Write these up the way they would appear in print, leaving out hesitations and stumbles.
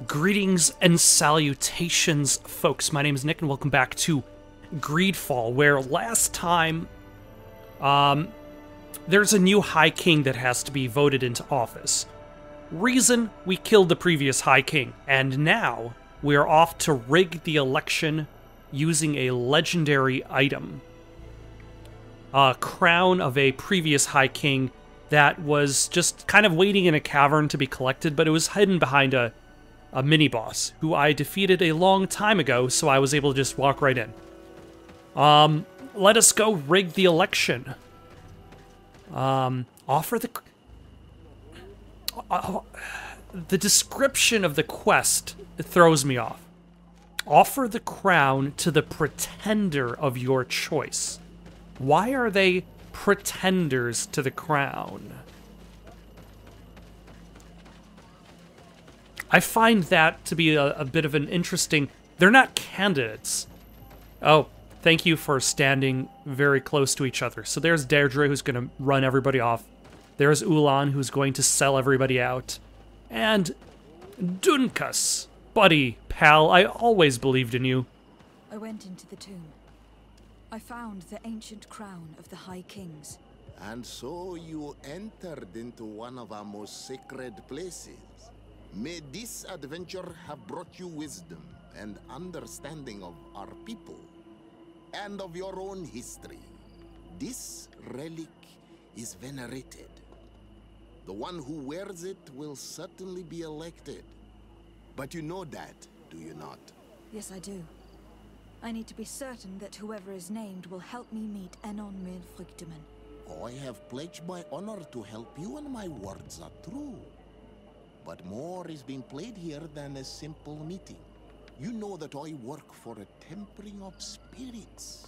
Greetings and salutations, folks. My name is Nick, and welcome back to GreedFall, where last time, there's a new High King that has to be voted into office. Reason, we killed the previous High King, and now we are off to rig the election using a legendary item. A crown of a previous High King that was just kind of waiting in a cavern to be collected, but it was hidden behind a mini-boss, who I defeated a long time ago, so I was able to just walk right in. Let us go rig the election. Offer the... the description of the quest throws me off. Offer the crown to the pretender of your choice. Why are they pretenders to the crown? I find that to be a bit of an interesting... They're not candidates. Oh, thank you for standing very close to each other. So there's Deirdre, who's going to run everybody off. There's Ulan, who's going to sell everybody out. And Dunkas. Buddy, pal, I always believed in you. I went into the tomb. I found the ancient crown of the High Kings. And so you entered into one of our most sacred places. May this adventure have brought you wisdom and understanding of our people and of your own history. This relic is venerated. The one who wears it will certainly be elected. But you know that, do you not? Yes, I do. I need to be certain that whoever is named will help me meet Enon Milfrichteman. I have pledged my honor to help you, and my words are true. But more is being played here than a simple meeting. You know that I work for a tempering of spirits,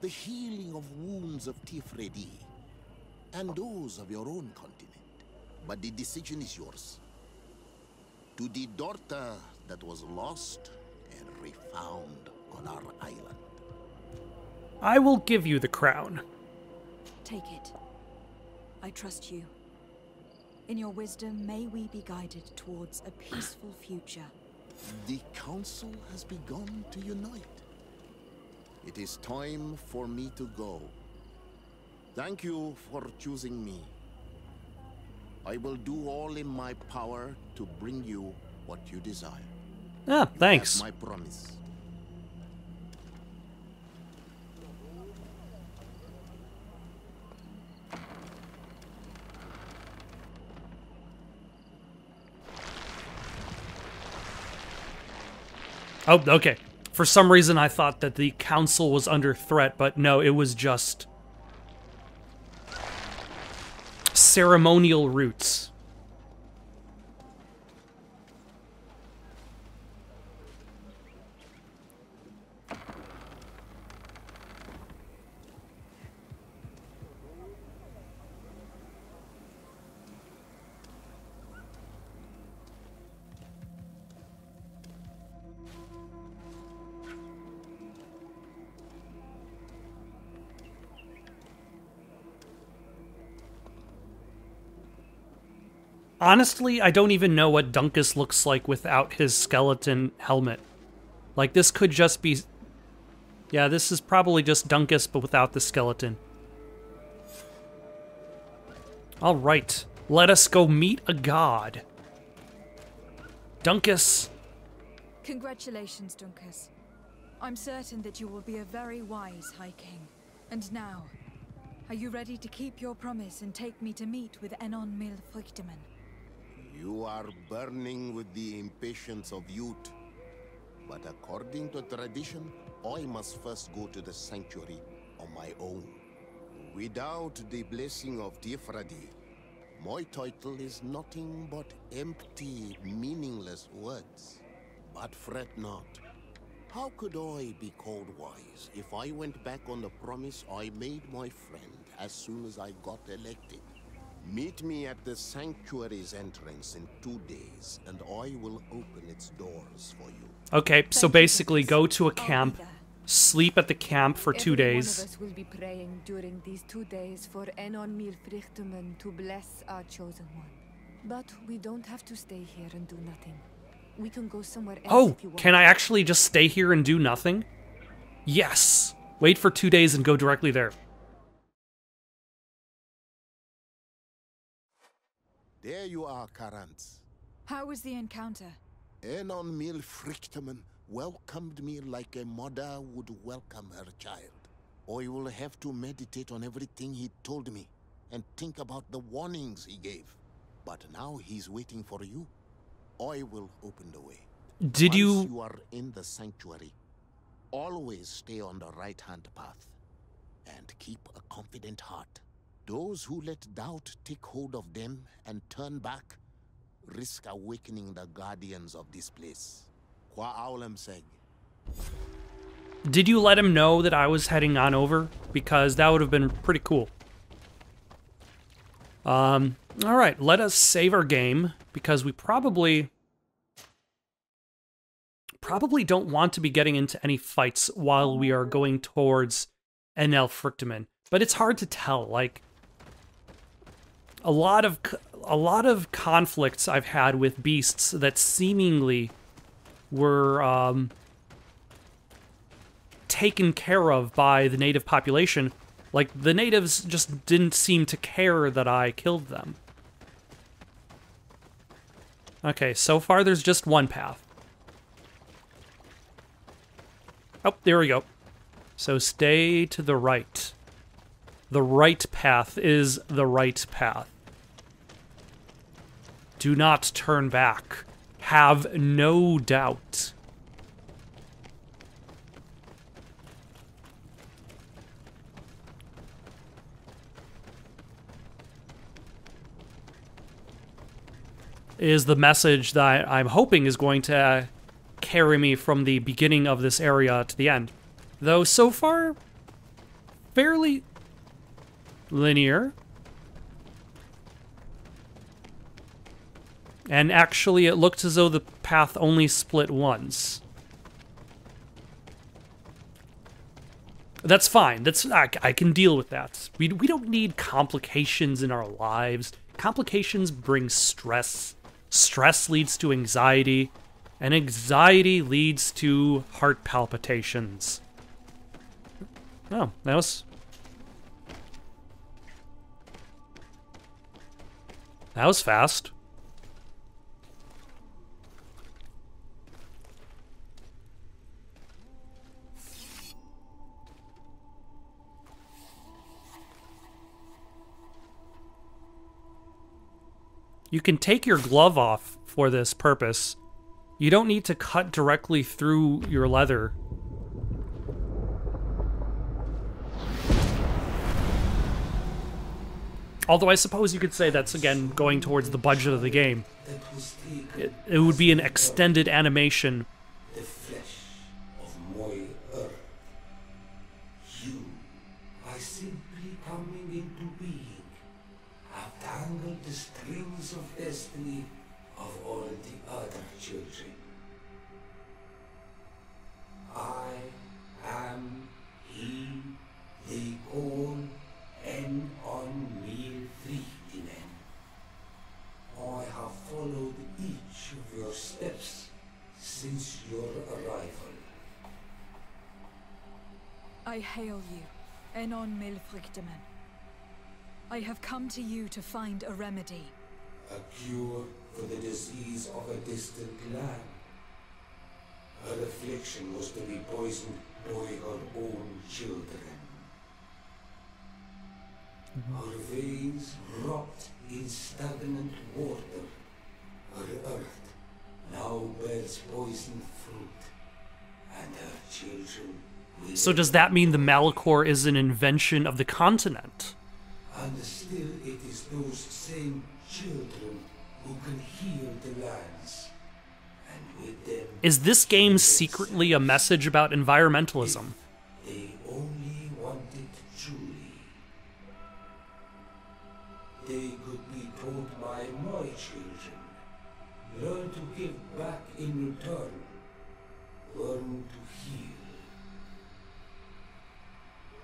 the healing of wounds of Tifredi, and those of your own continent. But the decision is yours. To the daughter that was lost and refound on our island. I will give you the crown. Take it. I trust you. In your wisdom, may we be guided towards a peaceful future. The council has begun to unite. It is time for me to go. Thank you for choosing me. I will do all in my power to bring you what you desire. Ah, thanks. You have my promise. Oh, okay. For some reason, I thought that the council was under threat, but no, it was just ceremonial roots. Honestly, I don't even know what Dunkus looks like without his skeleton helmet. Like, this could just be... Yeah, this is probably just Dunkus, but without the skeleton. Alright, let us go meet a god. Dunkus. Congratulations, Dunkus. I'm certain that you will be a very wise High King. And now, are you ready to keep your promise and take me to meet with Enon Milfrichteman? You are burning with the impatience of youth. But according to tradition, I must first go to the sanctuary on my own. Without the blessing of Tifredi, my title is nothing but empty, meaningless words. But fret not. How could I be called wise if I went back on the promise I made my friend as soon as I got elected? Meet me at the sanctuary's entrance in 2 days, and I will open its doors for you. Okay, so basically go to a camp, sleep at the camp for 2 days. Every one of us will be praying during these 2 days for Enon Milfrichteman to bless our chosen one. But we don't have to stay here and do nothing. We can go somewhere else Oh, if you want. can I actually just stay here and do nothing? Yes! Wait for 2 days and go directly there. There you are, Karantz. How was the encounter? Enon Mil Frichtman welcomed me like a mother would welcome her child. I will have to meditate on everything he told me and think about the warnings he gave. But now he's waiting for you. I will open the way. Did Once you... you are in the sanctuary, always stay on the right-hand path and keep a confident heart. Those who let doubt take hold of them and turn back risk awakening the guardians of this place. Qua Aulam Seg. Did you let him know that I was heading on over? Because that would have been pretty cool. Alright, let us save our game, because we probably don't want to be getting into any fights while we are going towards Enel Fructamen. But it's hard to tell, like, a lot of conflicts I've had with beasts that seemingly were, taken care of by the native population. Like, the natives just didn't seem to care that I killed them. Okay, so far there's just one path. Oh, there we go. So stay to the right. The right path is the right path. Do not turn back. Have no doubt. Is the message that I'm hoping is going to carry me from the beginning of this area to the end. Though, so far, fairly linear. And actually, it looked as though the path only split once. That's fine. I can deal with that. We don't need complications in our lives. Complications bring stress. Stress leads to anxiety, and anxiety leads to heart palpitations. Oh, that was fast. You can take your glove off for this purpose. You don't need to cut directly through your leather. Although I suppose you could say that's, again, going towards the budget of the game. It would be an extended animation. The flesh of my earth. You are simply coming into being. Have tangled the strings of destiny of all the other children. I am he they call Enon Frichtinen. I have followed each of your steps since your arrival. I hail you, Enon Milfrichteman. I have come to you to find a remedy. A cure for the disease of a distant land. Her affliction was to be poisoned by her own children. Her veins rot in stagnant water. Her earth now bears poisoned fruit. And her children will... So does that mean the Malachor is an invention of the continent? And still it is those same children who can heal the lands. And with them... Is this game secretly a message about environmentalism? They only want it truly. They could be taught by my children. Learn to give back in return. Learn to heal.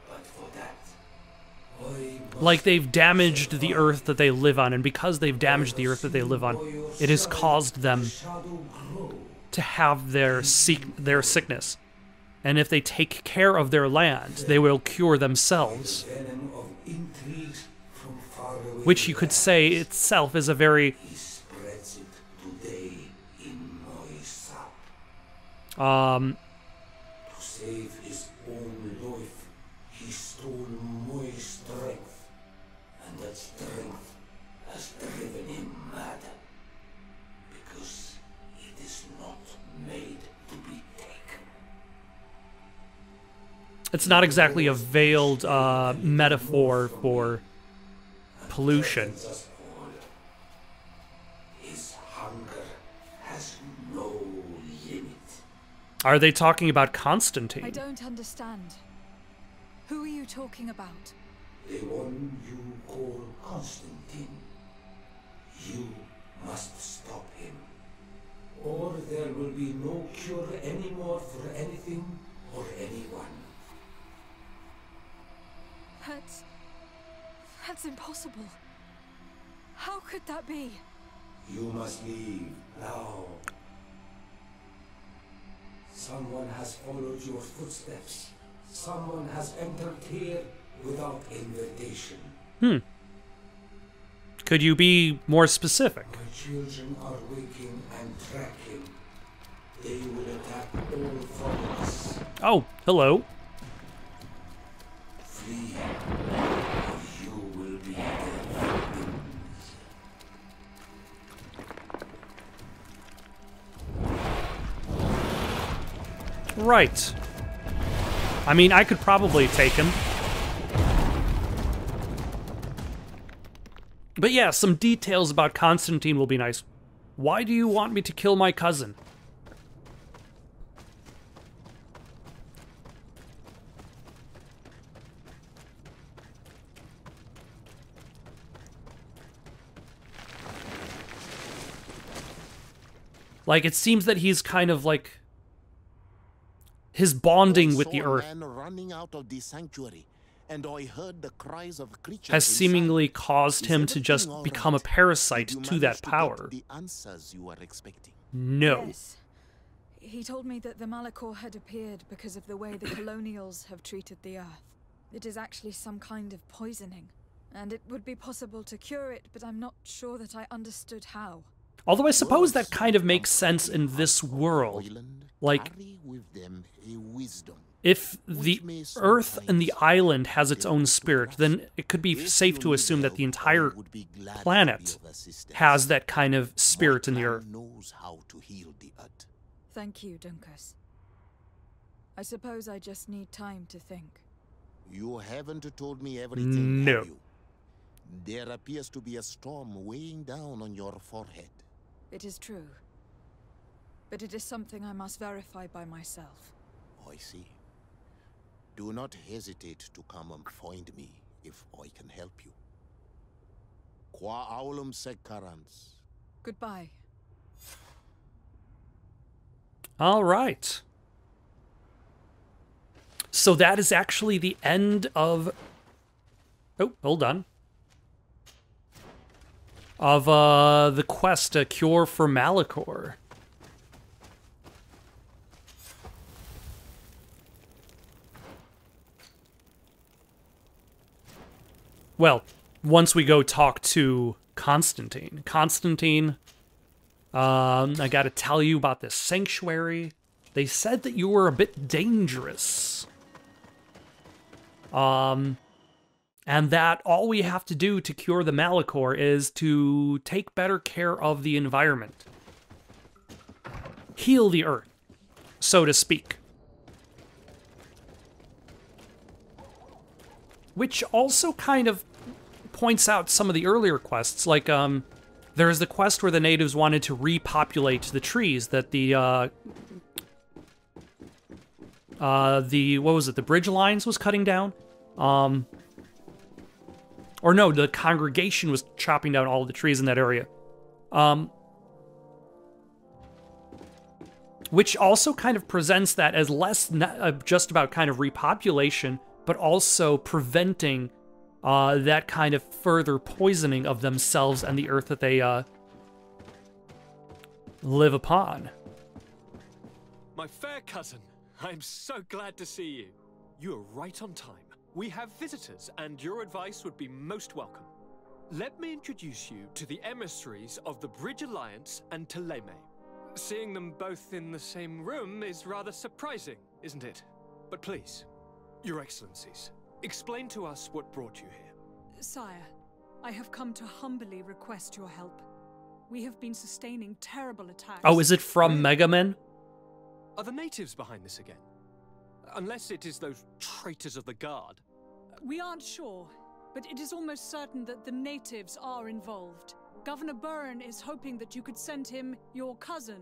But for that, like they've damaged the earth that they live on, and because they've damaged the earth that they live on, it has caused them shadow grow. to have their sickness. And if they take care of their land, they will cure themselves. Venom of intrigues from faraway Which you could say itself is a very... He spreads it today in Moisa. Um, To save his own life, he stole my strength, and that strength has driven him mad. Because it is not made to be taken. it's not exactly a veiled metaphor for pollution. Us all. His hunger has no limit. Are they talking about I Constantine? don't understand. Who are you talking about? The one you call Constantine. You must stop him. Or there will be no cure anymore for anything or anyone. That's impossible. How could that be? You must leave now. Someone has followed your footsteps. Someone has entered here without invitation. Could you be more specific? My children are waking and tracking. They will attack all from us. Oh, hello. Flee, or you will be their victims. Right. I mean, I could probably take him. But yeah, some details about Constantine will be nice. Why do you want me to kill my cousin? Like, it seems that he's kind of like... his bonding with the earth I saw a man running out of the sanctuary, and I heard the cries of creatures has inside. seemingly caused him to Is just everything all become a right? parasite Did you to manage that to get power. the answers you were expecting? No. Yes. He told me that the Malachor had appeared because of the way the colonials have treated the earth. It is actually some kind of poisoning, and it would be possible to cure it, but I'm not sure that I understood how. Although I suppose that kind of makes sense in this world. Island Like, carry with them a wisdom. if the Earth and the island has its own spirit, then it could be safe to assume that the entire planet has that kind of spirit in the Earth. Knows how to heal the earth. Thank you, Dunkus. I suppose I just need time to think. You haven't told me everything, No. have you? There appears to be a storm weighing down on your forehead. It is true. But it is something I must verify by myself. I see. Do not hesitate to come and find me if I can help you. Qua aulum secarans. Goodbye. All right. So that is actually the end of... Oh, hold on. Of the quest, A Cure for Malachor. Well, once we go talk to Constantine. Constantine, I gotta tell you about this sanctuary. They said that you were a bit dangerous. And that all we have to do to cure the Malachor is to take better care of the environment. Heal the earth, so to speak. Which also kind of points out some of the earlier quests, like, there's the quest where the natives wanted to repopulate the trees that the what was it, the bridge lines was cutting down? Or no, the congregation was chopping down all of the trees in that area. Which also kind of presents that as less just about kind of repopulation, but also preventing that kind of further poisoning of themselves and the earth that they live upon. My fair cousin, I'm so glad to see you. You are right on time. We have visitors, and your advice would be most welcome. Let me introduce you to the emissaries of the Bridge Alliance and Teleme. Seeing them both in the same room is rather surprising, isn't it? But please, Your Excellencies, explain to us what brought you here. Sire, I have come to humbly request your help. We have been sustaining terrible attacks. Oh, is it from Mega Man? Are the natives behind this again? Unless it is those traitors of the Guard. We aren't sure, but it is almost certain that the natives are involved. Governor Byrne is hoping that you could send him your cousin,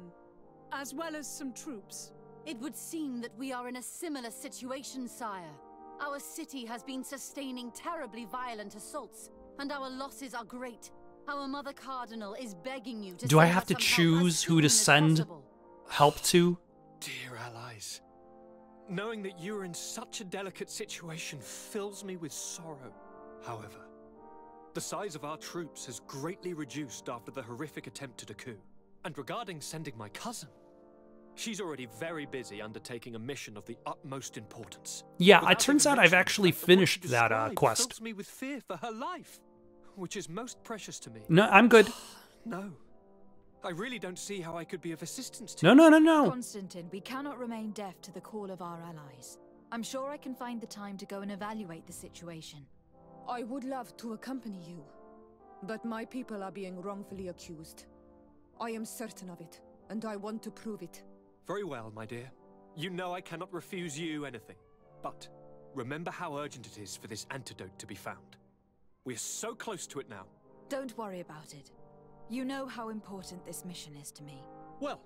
as well as some troops. It would seem that we are in a similar situation, sire. Our city has been sustaining terribly violent assaults, and our losses are great. Our Mother Cardinal is begging you to Do I send have us to some choose help who to as soon as send possible. help to? Dear allies, knowing that you are in such a delicate situation fills me with sorrow. However, the size of our troops has greatly reduced after the horrific attempt at a coup. And regarding sending my cousin, she's already very busy undertaking a mission of the utmost importance. Yeah, Without it turns out I've mention actually that what finished you that describe quest. fills me with fear for her life, which is most precious to me. No, I'm good. No, I really don't see how I could be of assistance to No, you. no, no, no. Constantine, we cannot remain deaf to the call of our allies. I'm sure I can find the time to go and evaluate the situation. I would love to accompany you, but my people are being wrongfully accused. I am certain of it, and I want to prove it. Very well, my dear. You know I cannot refuse you anything. But remember how urgent it is for this antidote to be found. We're so close to it now. Don't worry about it. You know how important this mission is to me. Well,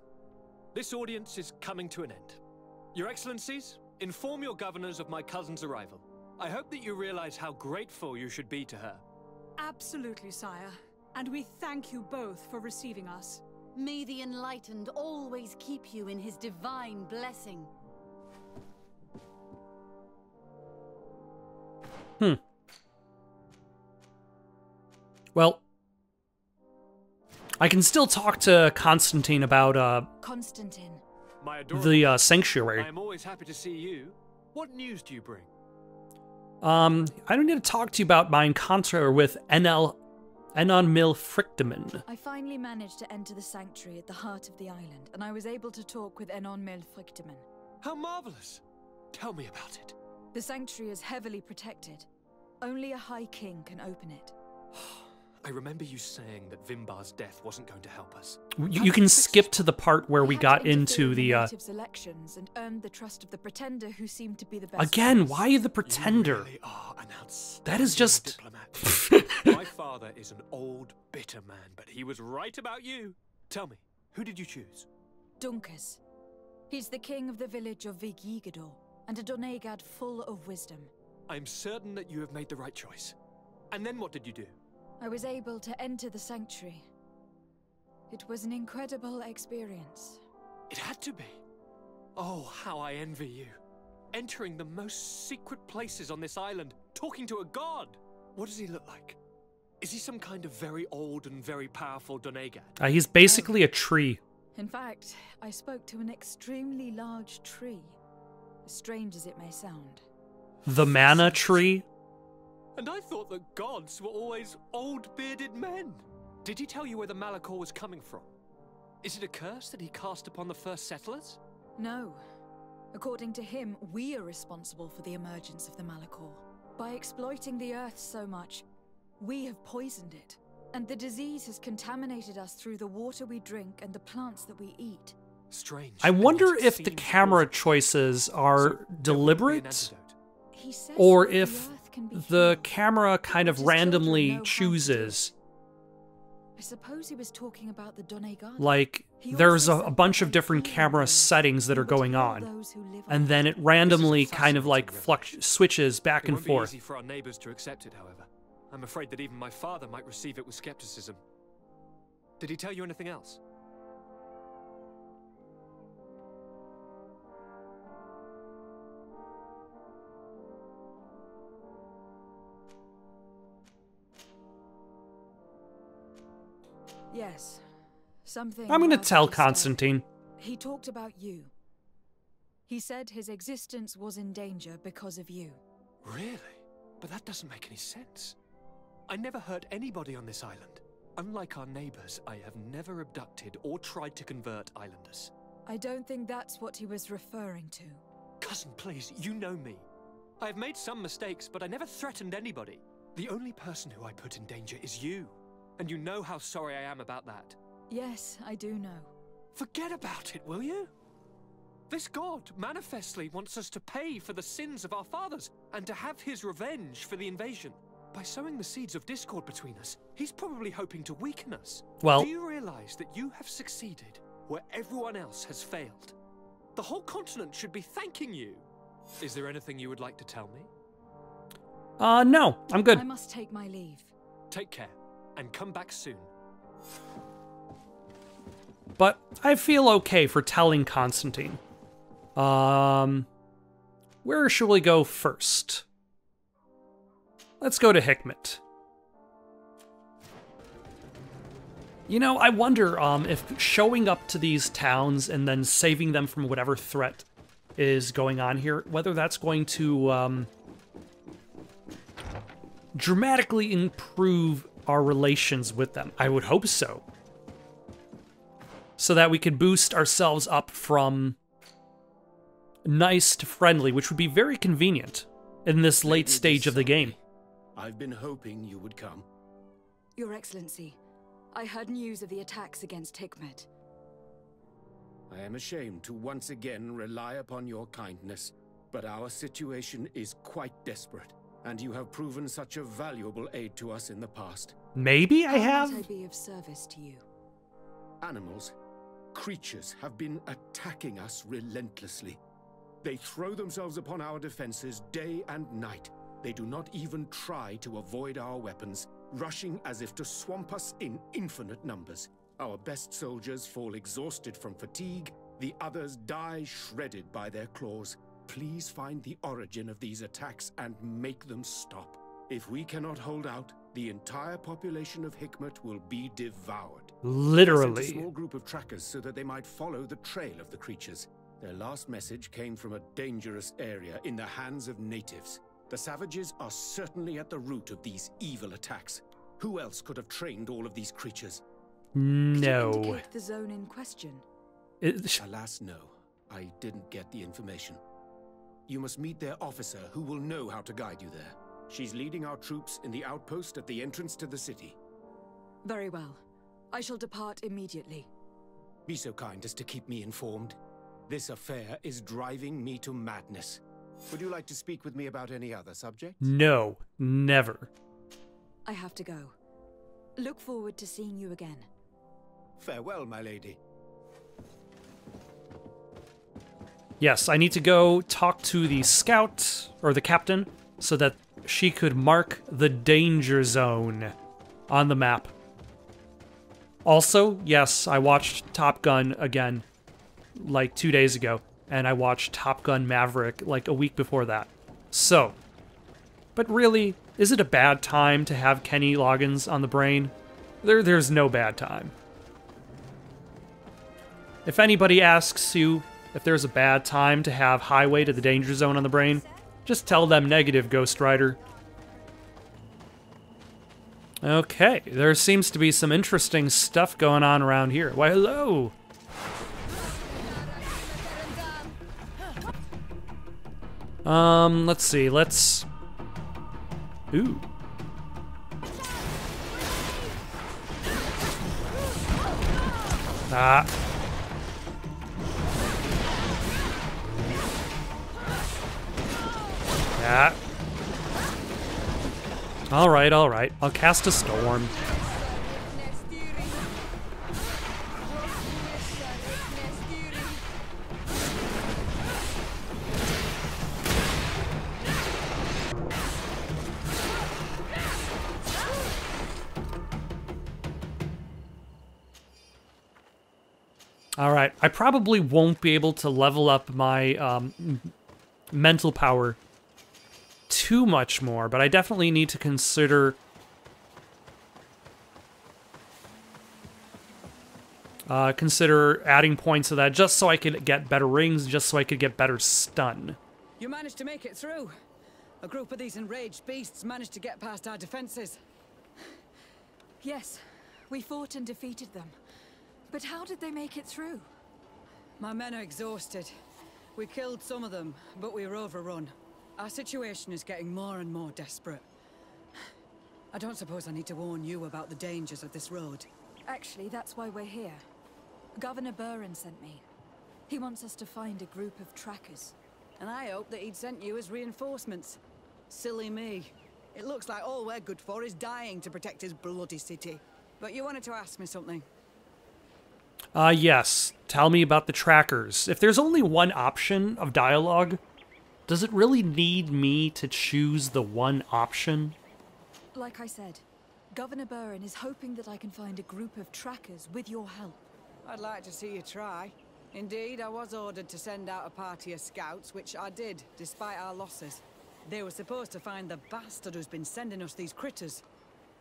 this audience is coming to an end. Your Excellencies, inform your governors of my cousin's arrival. I hope that you realize how grateful you should be to her. Absolutely, sire. And we thank you both for receiving us. May the Enlightened always keep you in his divine blessing. Well, I can still talk to Constantine about Constantine. My adorable, the sanctuary. I am always happy to see you. What news do you bring? I don't need to talk to you about my encounter with Enon Mil Frictamen. I finally managed to enter the sanctuary at the heart of the island, and I was able to talk with Enon Mil Frictamen. How marvelous! Tell me about it. The sanctuary is heavily protected. Only a High King can open it. I remember you saying that Vimbar's death wasn't going to help us. You can skip to the part where we I had got to interfere into in the natives' elections and earned the trust of the Pretender, who seemed to be the best. again, choice. why the Pretender? You really are an outstanding That is just diplomat. My father is an old, bitter man, but he was right about you. Tell me, who did you choose? Duncus. He's the king of the village of Vigyigador, and a Donegad full of wisdom. I'm certain that you have made the right choice. And then what did you do? I was able to enter the sanctuary. It was an incredible experience. It had to be. Oh, how I envy you. Entering the most secret places on this island, talking to a god. What does he look like? Is he some kind of very old and very powerful Donegad? he's basically a tree. In fact, I spoke to an extremely large tree. As strange as it may sound. The mana tree? And I thought that gods were always old bearded men. Did he tell you where the Malachor was coming from? Is it a curse that he cast upon the first settlers? No. According to him, we are responsible for the emergence of the Malachor. By exploiting the earth so much, we have poisoned it. And the disease has contaminated us through the water we drink and the plants that we eat. Strange. I wonder It if the seems camera awful. choices So, are there wouldn't be an deliberate, He antidote. says or that the if earth can be the healed, camera kind of but his children randomly know how to do chooses. it. I suppose he was talking about the Donegad. Like, He there's also a said bunch that of by different healing camera them, settings that he are would going heal on, those who live and on then it. it randomly kind of fascinating like revelation. switches back It and won't be forth. easy for our neighbors to accept it, however. I'm afraid that even my father might receive it with skepticism. Did he tell you anything else? Yes. Something. I'm gonna rather tell disturbing. Constantine. He talked about you. He said his existence was in danger because of you. Really? But that doesn't make any sense. I never hurt anybody on this island. Unlike our neighbors, I have never abducted or tried to convert islanders. I don't think that's what he was referring to. Cousin, please, you know me. I have made some mistakes, but I never threatened anybody. The only person who I put in danger is you. And you know how sorry I am about that. Yes, I do know. Forget about it, will you? This god manifestly wants us to pay for the sins of our fathers and to have his revenge for the invasion. By sowing the seeds of discord between us, he's probably hoping to weaken us. Well, do you realize that you have succeeded where everyone else has failed? The whole continent should be thanking you. Is there anything you would like to tell me? No, I'm good. I must take my leave. Take care, and come back soon. But I feel okay for telling Constantine. Where should we go first? Let's go to Hikmet. You know, I wonder if showing up to these towns and then saving them from whatever threat is going on here, whether that's going to dramatically improve our relations with them. I would hope so. So that we could boost ourselves up from nice to friendly, which would be very convenient in this late stage of the game. I've been hoping you would come. Your Excellency, I heard news of the attacks against Hikmet. I am ashamed to once again rely upon your kindness, but our situation is quite desperate, and you have proven such a valuable aid to us in the past. Maybe I have? How might I be of service to you? Animals, creatures have been attacking us relentlessly. They throw themselves upon our defenses day and night. They do not even try to avoid our weapons, rushing as if to swamp us in infinite numbers. Our best soldiers fall exhausted from fatigue, the others die shredded by their claws. Please find the origin of these attacks and make them stop. If we cannot hold out, the entire population of Hikmet will be devoured. Literally. I sent a small group of trackers so that they might follow the trail of the creatures. Their last message came from a dangerous area in the hands of natives. The savages are certainly at the root of these evil attacks. Who else could have trained all of these creatures? No. Could you indicate the zone in question? Alas, no. I didn't get the information. You must meet their officer, who will know how to guide you there. She's leading our troops in the outpost at the entrance to the city. Very well. I shall depart immediately. Be so kind as to keep me informed. This affair is driving me to madness. Would you like to speak with me about any other subject? No, never. I have to go. Look forward to seeing you again. Farewell, my lady. Yes, I need to go talk to the scout, or the captain, so that she could mark the danger zone on the map. Also, yes, I watched Top Gun again, like 2 days ago, and I watched Top Gun Maverick like a week before that. So, but really, is it a bad time to have Kenny Loggins on the brain? There's no bad time. If anybody asks you if there's a bad time to have Highway to the Danger Zone on the brain, just tell them negative, Ghost Rider. Okay, there seems to be some interesting stuff going on around here. Why, hello! Let's see, let's... Ooh. Ah. Yeah. All right. I'll cast a storm. All right. I probably won't be able to level up my mental power too much more, but I definitely need to consider Consider adding points to that just so I could get better rings, just so I could get better stun. You managed to make it through. A group of these enraged beasts managed to get past our defenses. Yes, we fought and defeated them. But how did they make it through? My men are exhausted. We killed some of them, but we were overrun. Our situation is getting more and more desperate. I don't suppose I need to warn you about the dangers of this road. Actually, that's why we're here. Governor Buren sent me. He wants us to find a group of trackers. And I hope that he'd sent you as reinforcements. Silly me. It looks like all we're good for is dying to protect his bloody city. But you wanted to ask me something. Yes. Tell me about the trackers. If there's only one option of dialogue, does it really need me to choose the one option? Like I said, Governor Buren is hoping that I can find a group of trackers with your help. I'd like to see you try. Indeed, I was ordered to send out a party of scouts, which I did, despite our losses. They were supposed to find the bastard who's been sending us these critters.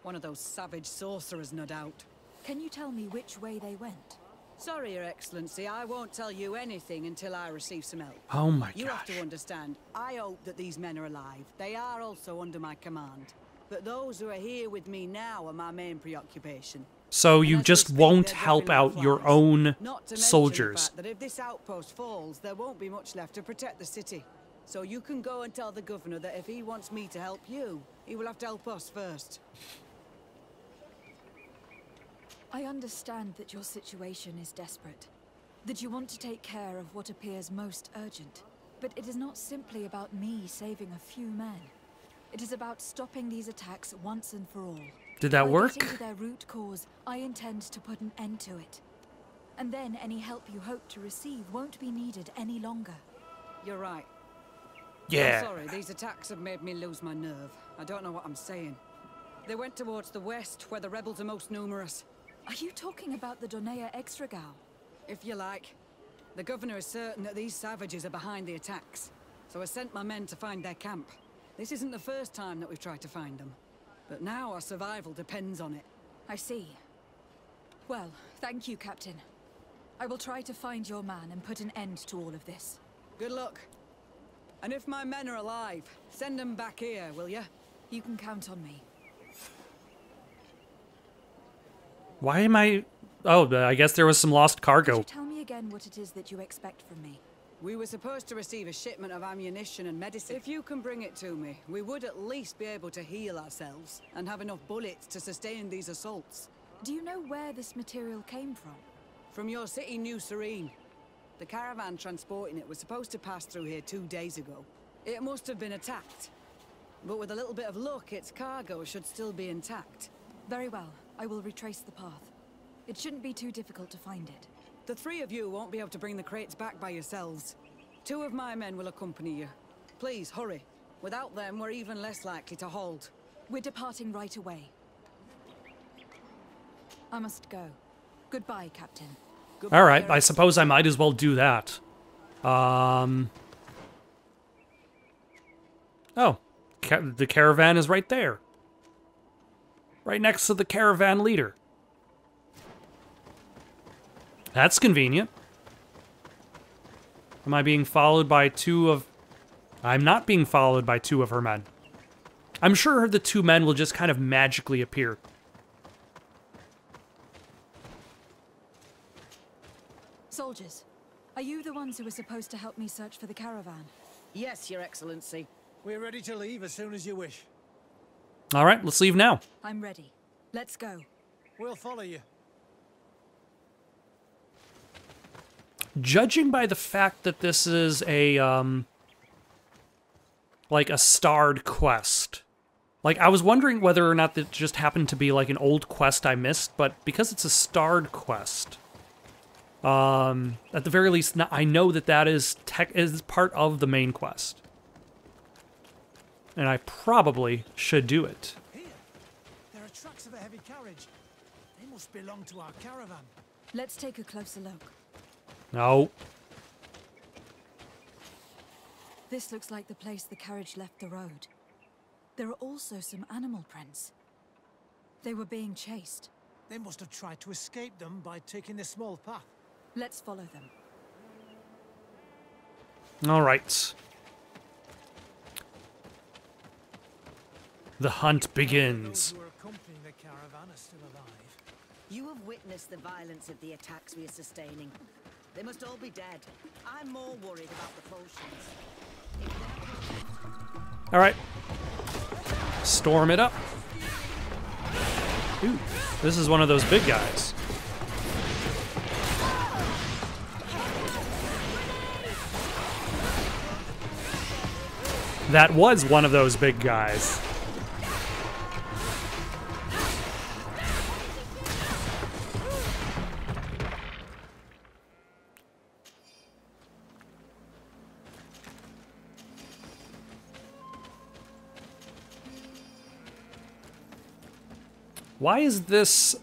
One of those savage sorcerers, no doubt. Can you tell me which way they went? Sorry, Your Excellency, I won't tell you anything until I receive some help. Oh my gosh. You have to understand, I hope that these men are alive. They are also under my command. But those who are here with me now are my main preoccupation. So you just won't help out your own soldiers. That if this outpost falls, there won't be much left to protect the city. So you can go and tell the governor that if he wants me to help you, he will have to help us first. I understand that your situation is desperate, that you want to take care of what appears most urgent. But it is not simply about me saving a few men. It is about stopping these attacks once and for all. Did that work? By getting to their root cause, I intend to put an end to it. And then any help you hope to receive won't be needed any longer. You're right. Yeah. I'm sorry, these attacks have made me lose my nerve. I don't know what I'm saying. They went towards the west, where the rebels are most numerous. Are you talking about the Donea Extragal? If you like. The governor is certain that these savages are behind the attacks, so I sent my men to find their camp. This isn't the first time that we've tried to find them, but now our survival depends on it. I see. Well, thank you, Captain. I will try to find your man and put an end to all of this. Good luck. And if my men are alive, send them back here, will you? You can count on me. Why am I... Oh, I guess there was some lost cargo. Could you tell me again what it is that you expect from me? We were supposed to receive a shipment of ammunition and medicine. If you can bring it to me, we would at least be able to heal ourselves and have enough bullets to sustain these assaults. Do you know where this material came from? From your city, New Serene. The caravan transporting it was supposed to pass through here 2 days ago. It must have been attacked. But with a little bit of luck, its cargo should still be intact. Very well. I will retrace the path. It shouldn't be too difficult to find it. The three of you won't be able to bring the crates back by yourselves. 2 of my men will accompany you. Please, hurry. Without them, we're even less likely to hold. We're departing right away. I must go. Goodbye, Captain. Goodbye, Alright, Your I suppose I might as well do that. Oh. The caravan is right there. Right next to the caravan leader. That's convenient. Am I being followed by 2 of... I'm not being followed by 2 of her men. I'm sure the 2 men will just kind of magically appear. Soldiers, are you the ones who were supposed to help me search for the caravan? Yes, Your Excellency. We're ready to leave as soon as you wish. Alright, let's leave now. I'm ready. Let's go. We'll follow you. Judging by the fact that this is a, like a starred quest. Like, I was wondering whether or not that just happened to be like an old quest I missed, but because it's a starred quest, at the very least, I know that that is part of the main quest. And I probably should do it. Here, there are tracks of a heavy carriage. They must belong to our caravan. Let's take a closer look. No. This looks like the place the carriage left the road. There are also some animal prints. They were being chased. They must have tried to escape them by taking the small path. Let's follow them. All right. The hunt begins. Those who were accompanying the caravan are still alive. You have witnessed the violence of the attacks we are sustaining. They must all be dead. I'm more worried about the potions. All right. Storm it up. Ooh, this is one of those big guys. That was one of those big guys. Why is this...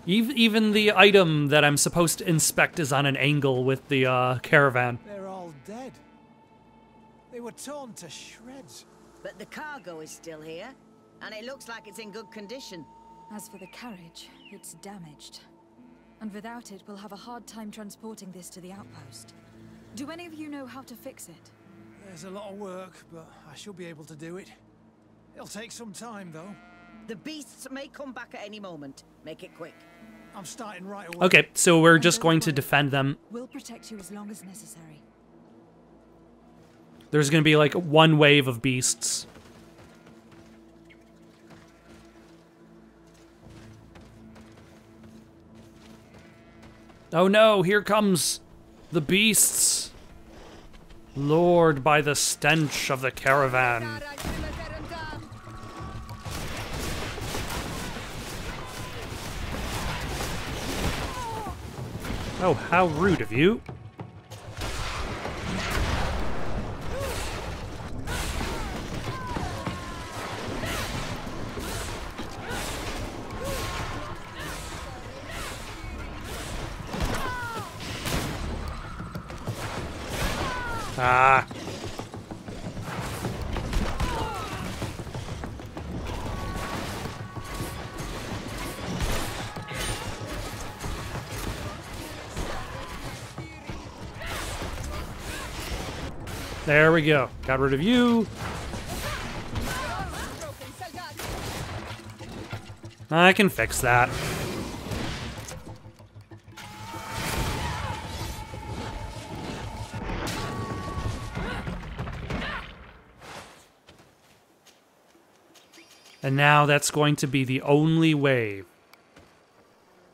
Even the item that I'm supposed to inspect is on an angle with the caravan. They're all dead. They were torn to shreds. But the cargo is still here, and it looks like it's in good condition. As for the carriage, it's damaged. And without it, we'll have a hard time transporting this to the outpost. Do any of you know how to fix it? There's a lot of work, but I should be able to do it. It'll take some time, though. The beasts may come back at any moment. Make it quick. I'm starting right away. Okay, so we're just going to defend them. We'll protect you as long as necessary. There's going to be like one wave of beasts. Oh no, here comes the beasts. Lured by the stench of the caravan. Oh, how rude of you. Ah. There we go. Got rid of you. I can fix that. And now that's going to be the only wave.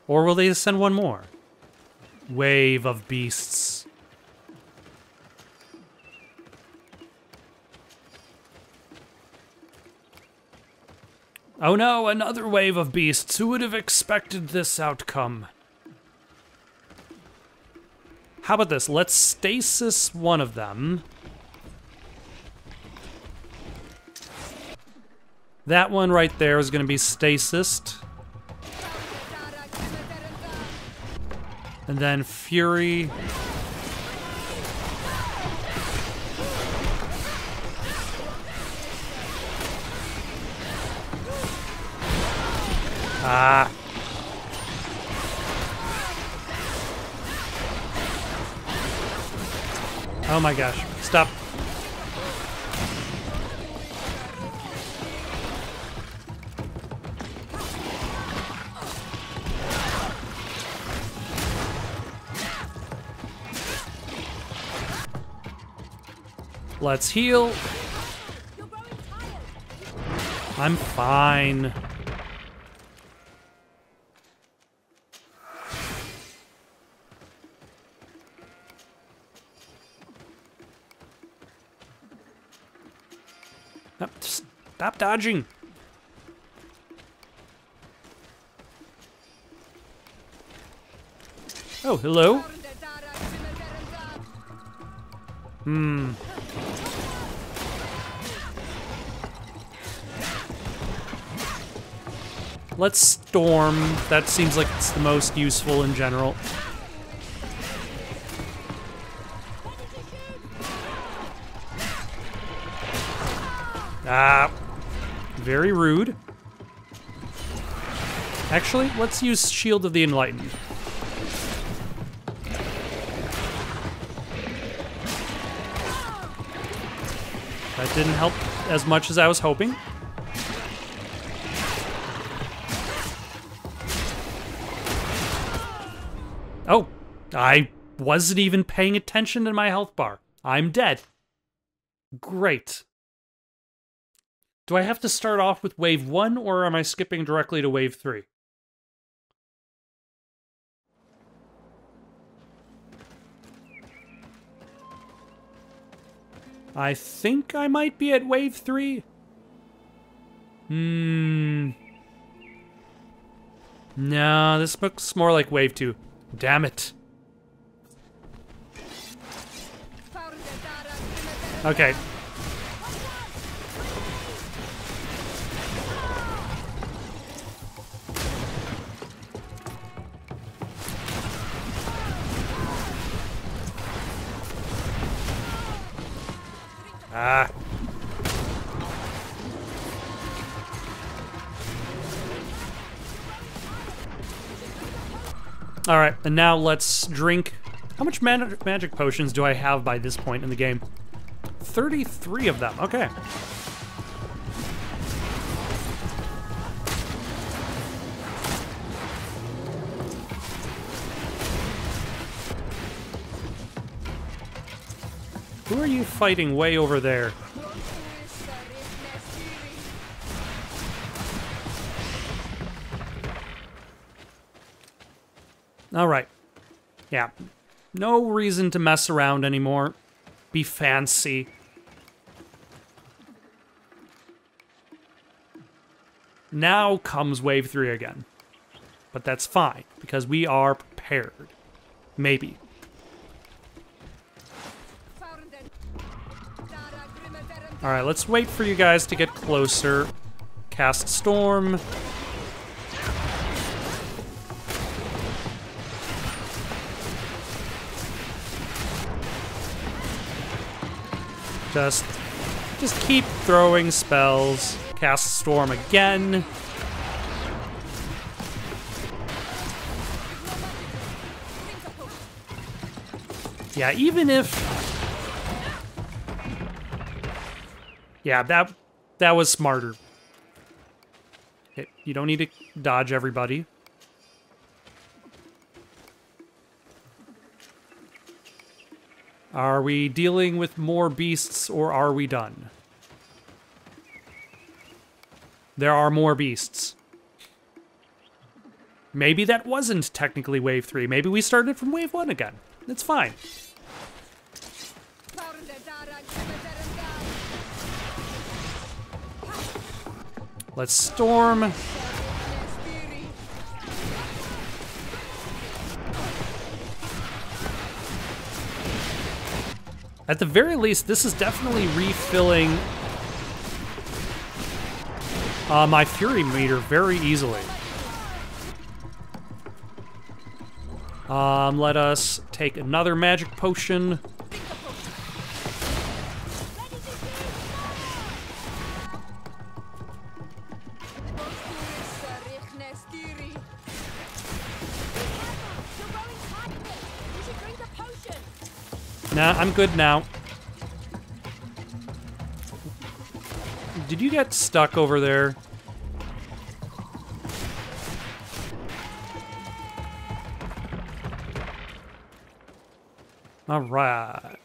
Or will they send one more? Wave of beasts. Oh no, another wave of beasts. Who would have expected this outcome? How about this? Let's stasis one of them. That one right there is going to be stasised. And then Fury. Ah. Oh my gosh. Stop. Let's heal. I'm fine. Stop dodging. Oh, hello. Let's storm. That seems like it's the most useful in general. Ah. Very rude. Actually, let's use Shield of the Enlightened. That didn't help as much as I was hoping. Oh, I wasn't even paying attention to my health bar. I'm dead. Great. Do I have to start off with wave 1, or am I skipping directly to wave 3? I think I might be at wave 3. No, this looks more like wave 2. Damn it. Okay. Ah. Alright, and now let's drink. How much magic potions do I have by this point in the game? 33 of them, okay. Who are you fighting way over there? Alright. Yeah. No reason to mess around anymore. Be fancy. Now comes wave 3 again. But that's fine, because we are prepared. Maybe. Alright, let's wait for you guys to get closer. Cast Storm. Just keep throwing spells. Cast Storm again. Yeah, even if... Yeah, that was smarter. You don't need to dodge everybody. Are we dealing with more beasts, or are we done? There are more beasts. Maybe that wasn't technically wave 3. Maybe we started from wave 1 again. It's fine. Let's storm. At the very least, this is definitely refilling my Fury meter very easily. Let us take another magic potion. Nah, I'm good now. Did you get stuck over there? All right.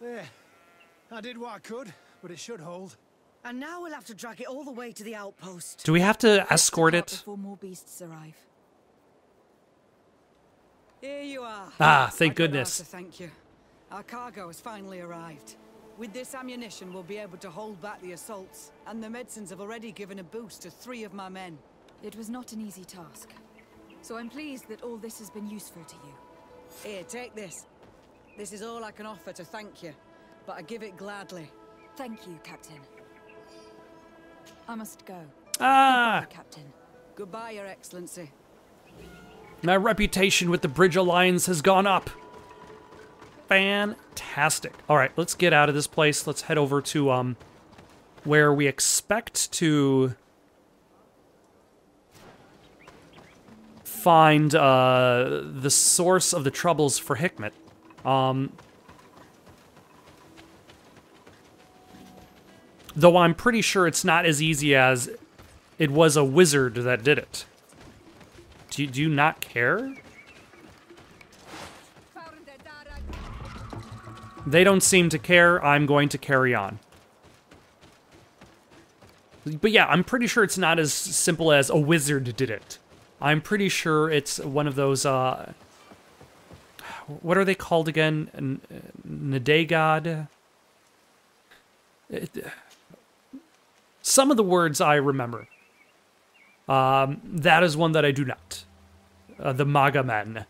There. I did what I could, but it should hold. And now we'll have to drag it all the way to the outpost. Do we have to escort it? Before more beasts arrive. Here you are. Ah, thank I don't know goodness. how to thank you. Our cargo has finally arrived. With this ammunition, we'll be able to hold back the assaults, and the medicines have already given a boost to 3 of my men. It was not an easy task, so I'm pleased that all this has been useful to you. Here, take this. This is all I can offer to thank you, but I give it gladly. Thank you, Captain. I must go. Ah! Goodbye, Captain. Goodbye, Your Excellency. My reputation with the Bridge Alliance has gone up. Fantastic. All right, let's get out of this place. Let's head over to where we expect to find the source of the troubles for Hikmet. Though I'm pretty sure it's not as easy as it was a wizard that did it. Do you not care? They don't seem to care. I'm going to carry on. But yeah, I'm pretty sure it's not as simple as a wizard did it. I'm pretty sure it's one of those, what are they called again? Nadegod? Some of the words I remember. That is one that I do not. The Maga Men.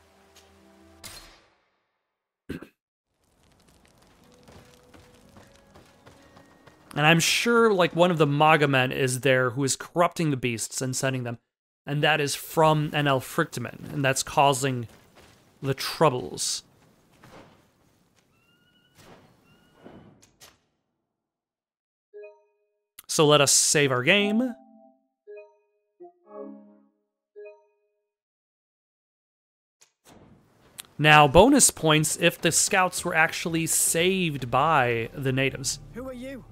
And I'm sure, like, one of the Maga Men is there who is corrupting the beasts and sending them. And that is from an Elfrictaman, and that's causing the troubles. So let us save our game. Now, bonus points if the scouts were actually saved by the natives. Who are you?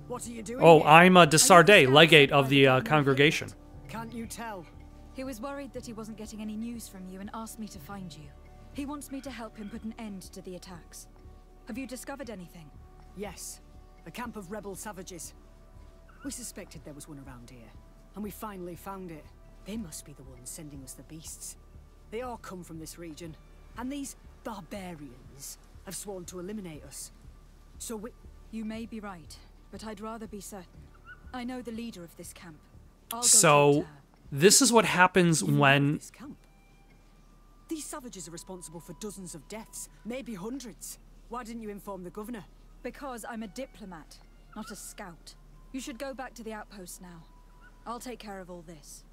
What are you doing? Oh, here? I'm a Desardet, legate of the congregation. Can't you tell? He was worried that he wasn't getting any news from you and asked me to find you. He wants me to help him put an end to the attacks. Have you discovered anything? Yes. A camp of rebel savages. We suspected there was one around here, and we finally found it. They must be the ones sending us the beasts. They all come from this region, and these barbarians have sworn to eliminate us. So we... You may be right, but I'd rather be certain. I know the leader of this camp. I'll go So, talk to her. this is what happens You know when... this camp? These savages are responsible for dozens of deaths, maybe hundreds. Why didn't you inform the governor? Because I'm a diplomat, not a scout. You should go back to the outpost now. I'll take care of all this.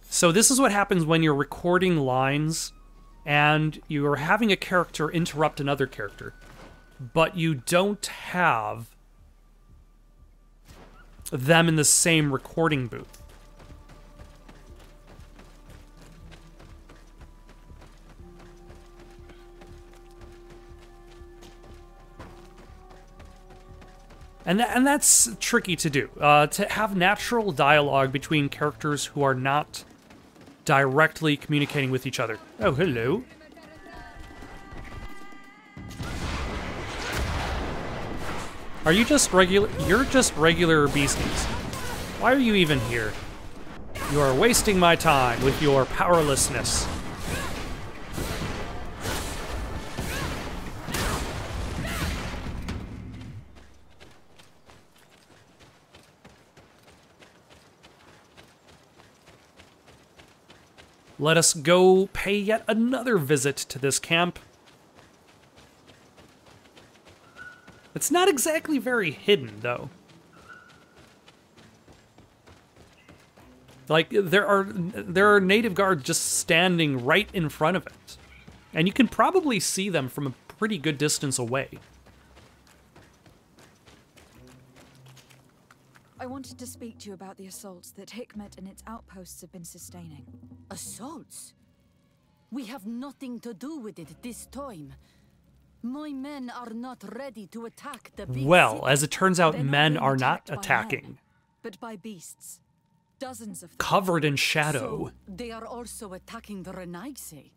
So this is what happens when you're recording lines and you're having a character interrupt another character, but you don't have them in the same recording booth. And that's tricky to do. To have natural dialogue between characters who are not directly communicating with each other. Oh, hello. Are you just regular? You're just regular beasties. Why are you even here? You are wasting my time with your powerlessness. Let us go pay yet another visit to this camp. It's not exactly very hidden, though. Like, there are native guards just standing right in front of it. And you can probably see them from a pretty good distance away. I wanted to speak to you about the assaults that Hikmet and its outposts have been sustaining. Assaults? We have nothing to do with it this time. My men are not ready to attack the big Well, city. as it turns out, They're men being are not attacked by attacking. men, but by beasts. Dozens of them. Covered in shadow. So they are also attacking the Renaigse.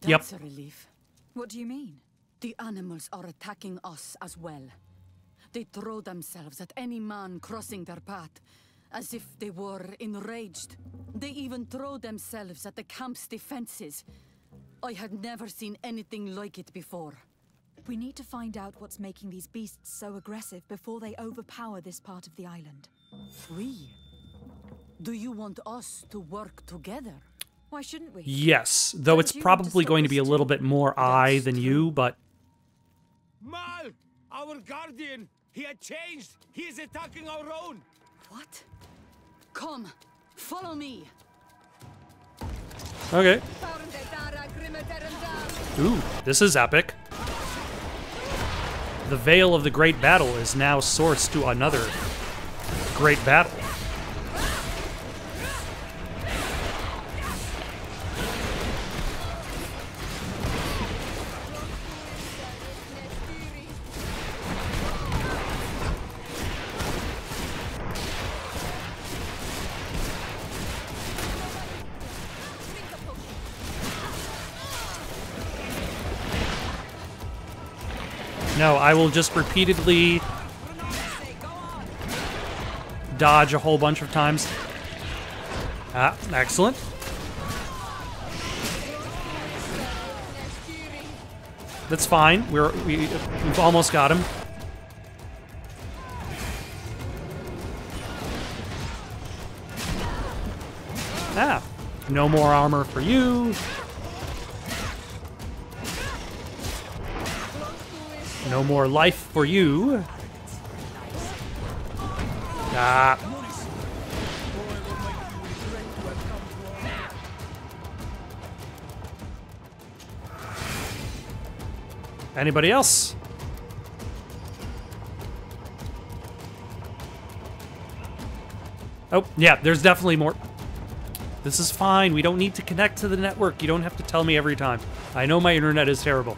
Yep. That's a relief. What do you mean? The animals are attacking us as well. They throw themselves at any man crossing their path, as if they were enraged. They even throw themselves at the camp's defenses. I had never seen anything like it before. We need to find out what's making these beasts so aggressive before they overpower this part of the island. We? Do you want us to work together? Why shouldn't we? Yes, though it's Don't you want to probably stop going to be a this little too? bit more I than you, but... Mal! Our guardian! He had changed! He is attacking our own! What? Come, follow me. Okay. Ooh, this is epic. The Veil of the Great Battle is now sourced to another great battle. No, I will just repeatedly dodge a whole bunch of times. Ah, excellent. That's fine. We've almost got him. Ah, no more armor for you. No more life for you. Ah. Anybody else? Oh, yeah, there's definitely more. This is fine. We don't need to connect to the network. You don't have to tell me every time. I know my internet is terrible.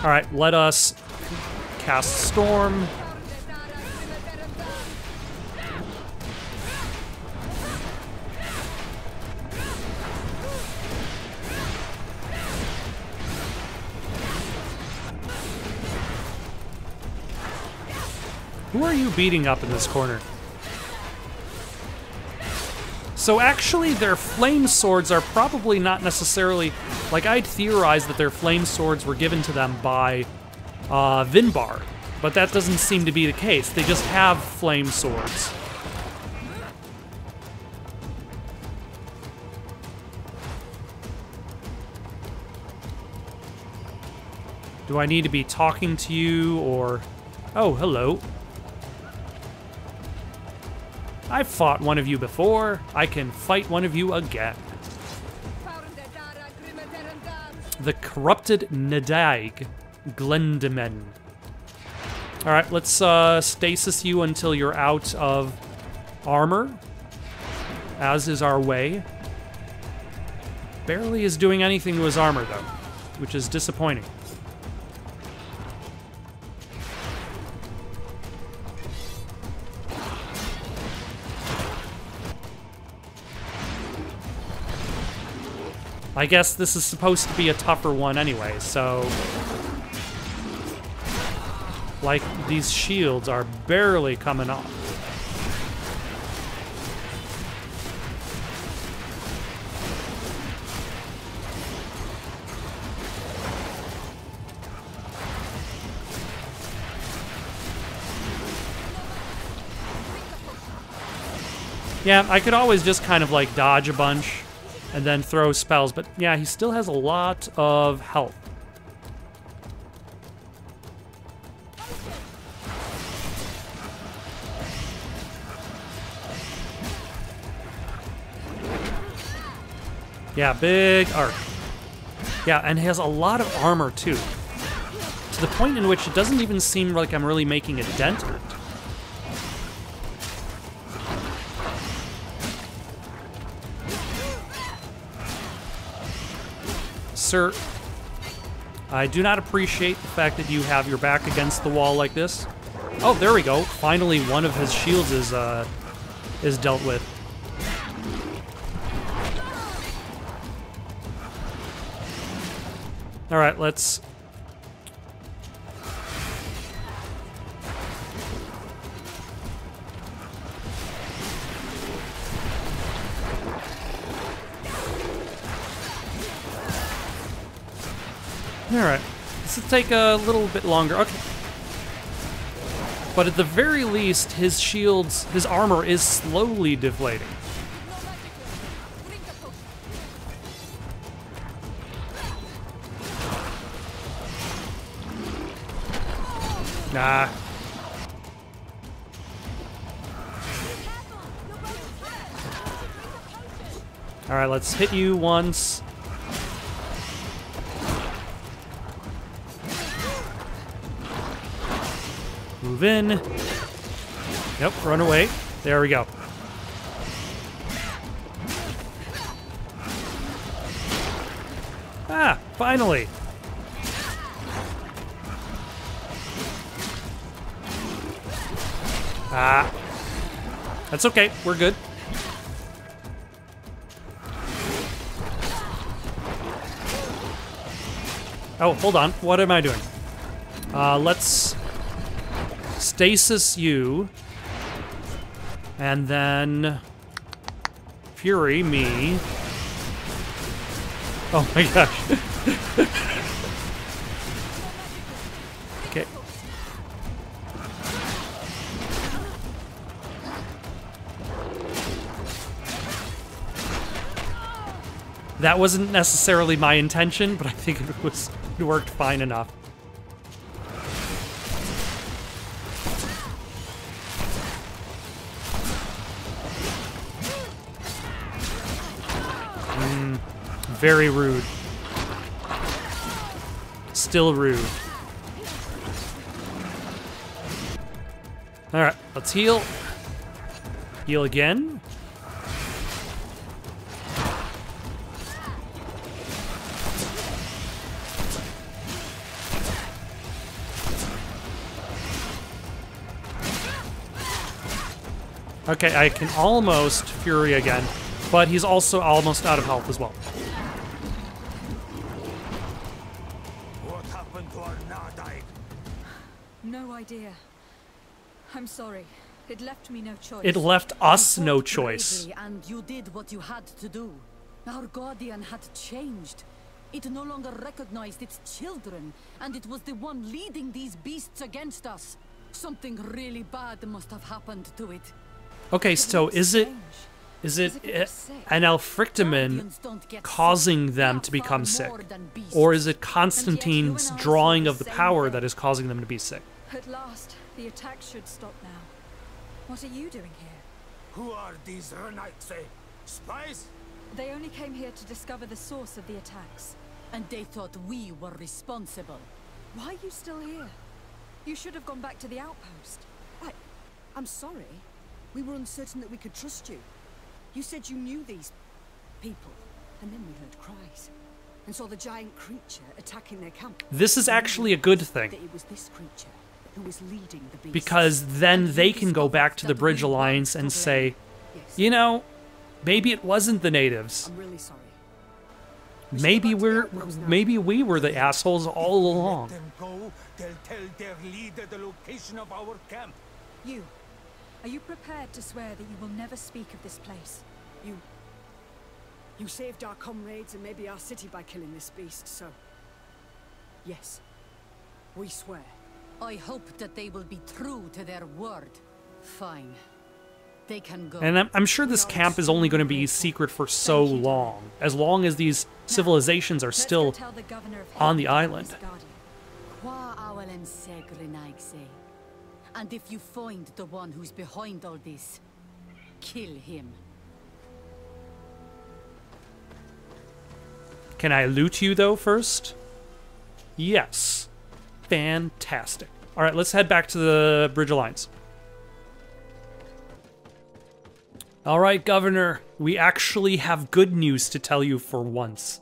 All right, let us cast Storm. Who are you beating up in this corner? So actually, their flame swords are probably not necessarily... Like, I'd theorized that their flame swords were given to them by Vinbar, but that doesn't seem to be the case. They just have flame swords. Do I need to be talking to you, or... Oh, hello. I've fought one of you before. I can fight one of you again. The Corrupted Nadaig Glendemen. Alright, let's stasis you until you're out of armor, as is our way. Barely is doing anything to his armor, though, which is disappointing. I guess this is supposed to be a tougher one anyway, so... Like, these shields are barely coming off. Yeah, I could always just kind of like dodge a bunch and then throw spells, but yeah, he still has a lot of health. Yeah, big arc. Yeah, and he has a lot of armor too, to the point in which it doesn't even seem like I'm really making a dent in it. Sir, I do not appreciate the fact that you have your back against the wall like this. Oh, there we go. Finally, one of his shields is dealt with. All right, let's... Alright, this will take a little bit longer. Okay. But at the very least, his shields, his armor is slowly deflating. Nah. Alright, let's hit you once. Move in. Yep, run away. There we go. Ah, finally. Ah. That's okay, we're good. Oh, hold on. What am I doing? Let's stasis you. And then Fury me. Oh my gosh. Okay. That wasn't necessarily my intention, but I think it worked fine enough. Very rude. Still rude. Alright, let's heal. Heal again. Okay, I can almost Fury again, but he's also almost out of health as well. What happened to our Nardike? No idea. I'm sorry. It left me no choice. It left us no choice. Bravely, and you did what you had to do. Our guardian had changed. It no longer recognized its children, and it was the one leading these beasts against us. Something really bad must have happened to it. Okay, so is it an Alfrictamen causing them to become sick? Or is it Constantine's drawing of the power that is causing them to be sick? At last, the attack should stop now. What are you doing here? Who are these Renaitse? Spies? They only came here to discover the source of the attacks. And they thought we were responsible. Why are you still here? You should have gone back to the outpost. I'm sorry. We were uncertain that we could trust you. You said you knew these people, and then we heard cries, and saw the giant creature attacking their camp. This is actually a good thing. It was this creature who was leading the beasts. Because then they can go back to the Bridge Alliance and say, you know, maybe it wasn't the natives. I'm really sorry. Maybe we were the assholes all along. Let them go. They'll tell their leader the location of our camp. Are you prepared to swear that you will never speak of this place? You saved our comrades and maybe our city by killing this beast, so... Yes. We swear. I hope that they will be true to their word. Fine. They can go. And I'm sure this camp is only going to be secret for so long. As long as these civilizations are still on the island. And if you find the one who's behind all this, kill him. Can I loot you, though, first? Yes. Fantastic. All right, let's head back to the Bridge Alliance. All right, Governor. We actually have good news to tell you for once.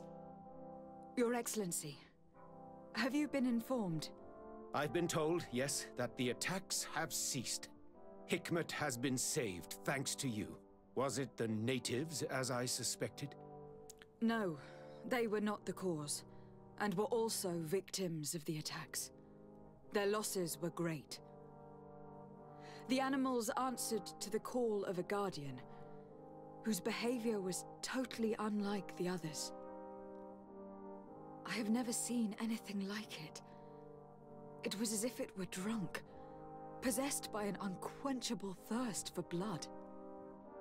Your Excellency, have you been informed? I've been told, yes, that the attacks have ceased. Hikmet has been saved, thanks to you. Was it the natives, as I suspected? No, they were not the cause, and were also victims of the attacks. Their losses were great. The animals answered to the call of a guardian, whose behavior was totally unlike the others. I have never seen anything like it. It was as if it were drunk, possessed by an unquenchable thirst for blood.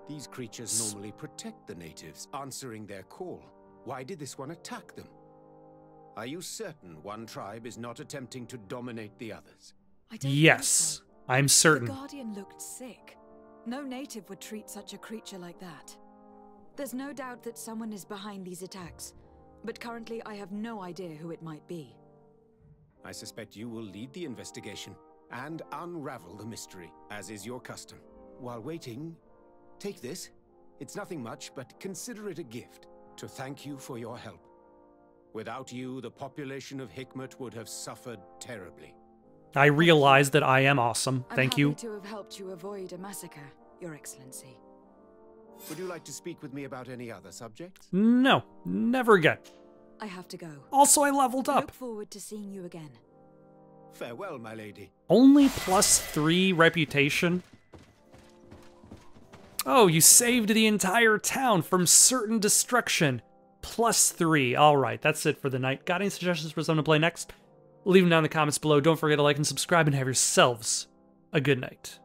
These creatures normally protect the natives, answering their call. Why did this one attack them? Are you certain one tribe is not attempting to dominate the others? I don't Yes, think so. I'm certain. The Guardian looked sick. No native would treat such a creature like that. There's no doubt that someone is behind these attacks, but currently I have no idea who it might be. I suspect you will lead the investigation, and unravel the mystery, as is your custom. While waiting, take this. It's nothing much, but consider it a gift to thank you for your help. Without you, the population of Hikmet would have suffered terribly. I realize that I am awesome. Thank you. I'm happy to have helped you avoid a massacre, Your Excellency. Would you like to speak with me about any other subjects? No, never again. I have to go. Also, I leveled I up. look forward to seeing you again. Farewell, my lady. Only +3 reputation? Oh, you saved the entire town from certain destruction. +3. Alright, that's it for the night. Got any suggestions for someone to play next? Leave them down in the comments below. Don't forget to like and subscribe, and have yourselves a good night.